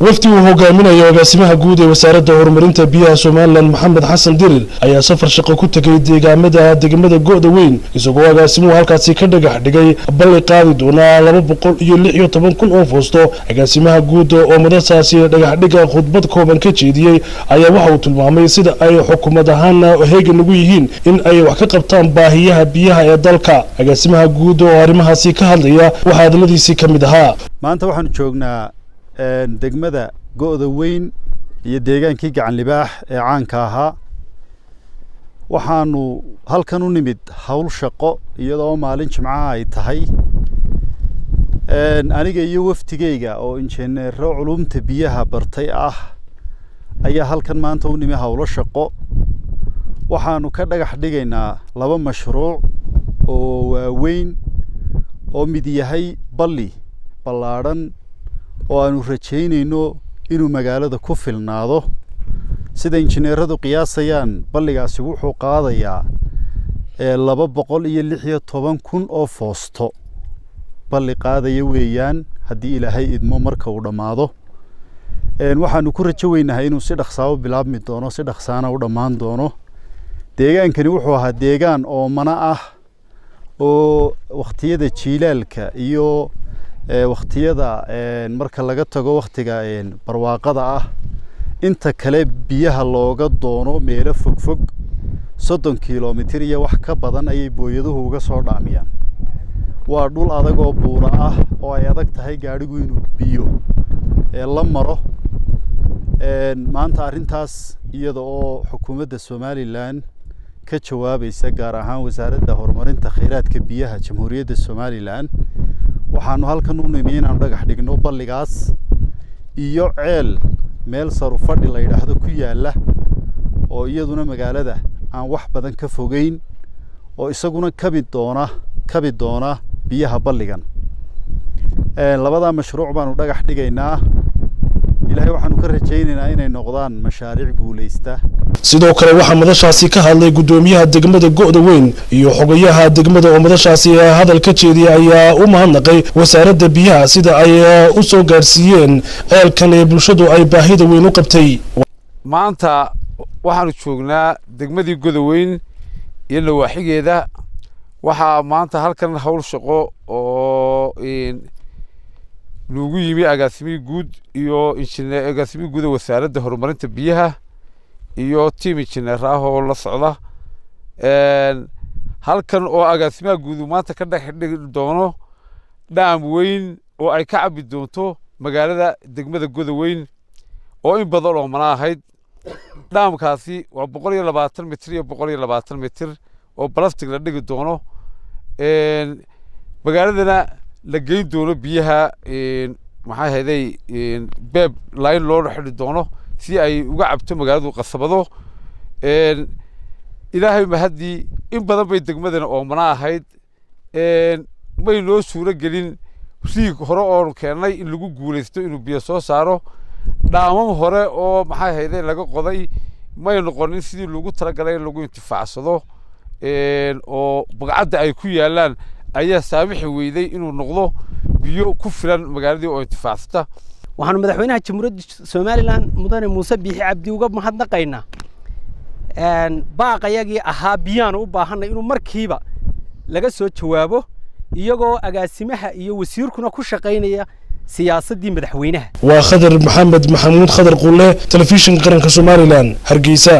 wafdi uu hogaaminayo agaasimaha guud ee wasaaradda horumarinta biyaha Soomaaliland Maxamed Xasan Dirir ayaa safar shaqo ku tagay degmada Go'da Weyn isagoo agaasimuhu halkaasi ka dhagax dhigay balli qaadi doona 216 oo foosto agaasimaha guud oo madashaasi dhagax dhiga khudbad kooban ka jeediyay ayaa waxa uu tilmaamay sida ay xukuumad ahaan heegan ugu yihiin in ay wax ka qabtaan baahiyaha biyaha ee dalka agaasimaha guud oo arrimahaasi ka hadlaya waxa hadaladiisii kamid ahaa maanta waxaan joognaa degmada Go'da Weyn iyo deegaankii gacan libaax ee caanka ahaa waxaanu halkan u nimid hawl shaqo iyadoo maalin jimcaha ay tahay aniga iyo waftigeyga oo injineero culumta biyaha bartay ah ayaa halkan maanta u nimid hawlo shaqo waxaanu ka dhagax dhigaynaa laba mashruuc oo waaweyn oo mid yahay balli ballaaran oo aanu rajaynayno inuu magaalada ku filnaado sida injineeradu qiyaasayaan balligaasi wuxuu qaadayaa 216 oo foosto balli qaadaya weeyaan haddii ilaahay idmo marka uu dhamaado waxaanu ku rajo weynahay inuu si dhaqso bilaabmi doono si dhaqsaana u dhamaan doono deegaankani wuxuu ahaa deegaan oo mana ah oo waqtiyada jiilaalka iyo waqtiyada marka laga tago waqtiga barwaaqada ah inta kale biyaha looga doono meelo fog 30 kiiloomitir iyo wax ka badan ayay booyaduhu uga soo dhaamiyaan waa dhul adag oo buura ah oo ay adag tahay gaarigu inuu biyo la maro maanta arintaas iyada oo xukuumadda Soomaaliland ka jawaabaysa gaar ahaan wasaaradda horumarinta kheyraadka biyaha jamhuuriyadda Soomaaliland waxaanu halkan u nimid inaan dhagax dhigno balligaas iyo ceel meel saru fadhi la yiraahdo ku yaala oo iyaduna magaalada aan wax badan ka fogeyn oo isaguna kabi doona biyaha balligan labada mashruuc baanu dhagax dhigaynaa ilaahay waxaanu ka rajaynaynaa inay noqdaan mashaariic guuleysta sidoo kale waxa madashaasi ka hadlay gudoomiyaha degmada Go'da Weyn iyo xogayaha degmada oo madashaasi hadal ka jeediyay ayaa u mahadnaqay wasaaradda biyaha sida ay u soo gaarsiiyeen ceelkan ee bulshadu ay baahida weyn u qabtay maanta waxaanu joognaa degmadii Go'da Weyn iyo nawaaxigeeda waxa maanta halkan hawl shaqo oo lagu yimi agaasimiga guud iyo agaasimiga guud wasaaradda horumarinta biyaha iyo team engineer ah oo la socda halkan oo agaasimaha guud maanta ka dhex dhigi doono dhaam weyn oo ay ka cabi doonto magaalada degmada Go'da Weyn oo in badan oo mana ahayd dhaamkaasi waa 120 mitir iyo 120 mitir oo plastic la dhigi doono magaaladana la geyn doono biyaha maxay hayday beeb line loo xidhi doono si ay uga cabto magaaladu qasabado ilaahay mahadii in badan bay degmadana oo mana ahayd may loo suura gelin riig hore oo keenay in lagu guuleysto inuu biyo soo saaro dhaamam hore oo maxay hayday laga qoday may noqonin sidii lagu talagalay in lagu intifaacsado oo baqcada ay ku yaalaan ayaa saamixi weyday inuu noqdo biyo ku filan magaaladii oo intifaacsata waxaanu madaxweynaha jamhuuriyadda Soomaaliland mudane Muuse Biixi Cabdi uga mahadnaqaynaa baaqayagii ahaa biyaan u baahanay inuu markiiba laga soo jawaabo iyagoo agaasimaha iyo wasiirkuna ku shaqeynaya siyaasadii madaxweynaha waa Khadar Maxamed Maxamuud Khadar Qulle telefishin qaranka Soomaaliland Hargeysa.